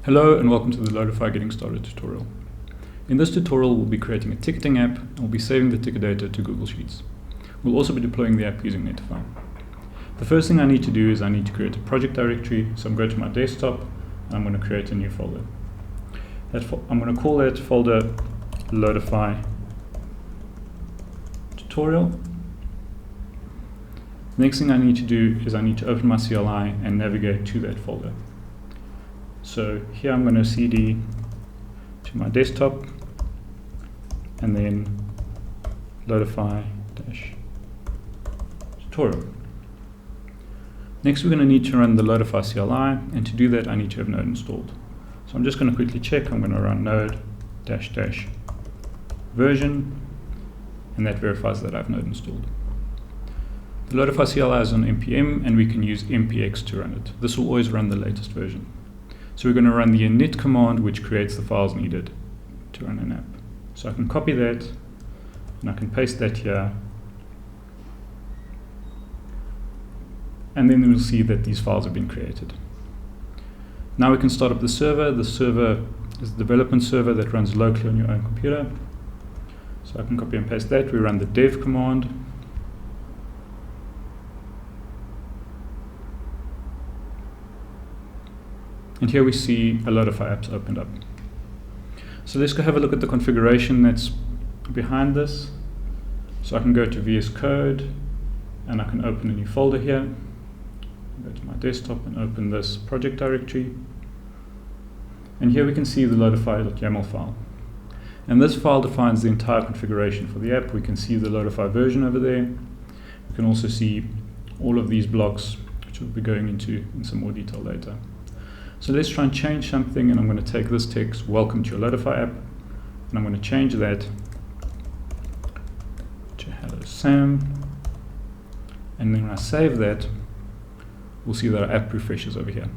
Hello and welcome to the Lowdify Getting Started tutorial. In this tutorial we'll be creating a ticketing app and we'll be saving the ticket data to Google Sheets. We'll also be deploying the app using Netlify. The first thing I need to do is I need to create a project directory, so I'm going to my desktop and I'm going to create a new folder. I'm going to call that folder Loadify tutorial. The next thing I need to do is I need to open my CLI and navigate to that folder. So here I'm going to cd to my desktop and then Loadify-tutorial. Next we're going to need to run the Loadify CLI, and to do that I need to have Node installed. So I'm just going to quickly check. I'm going to run node --version, and that verifies that I have Node installed. The Loadify CLI is on npm and we can use npx to run it. This will always run the latest version. So we're going to run the init command, which creates the files needed to run an app. So I can copy that and I can paste that here, and then we'll see that these files have been created. Now we can start up the server. The server is the development server that runs locally on your own computer. So I can copy and paste that. We run the dev command. And here we see a Loadify apps opened up. So let's go have a look at the configuration that's behind this. So I can go to VS Code and I can open a new folder here. Go to my desktop and open this project directory. And here we can see the Loadify.yaml file. And this file defines the entire configuration for the app. We can see the Loadify version over there. We can also see all of these blocks, which we'll be going into in some more detail later. So let's try and change something, and I'm going to take this text, welcome to your Lowdefy app, and I'm going to change that to hello Sam, and then when I save that, we'll see that our app refreshes over here.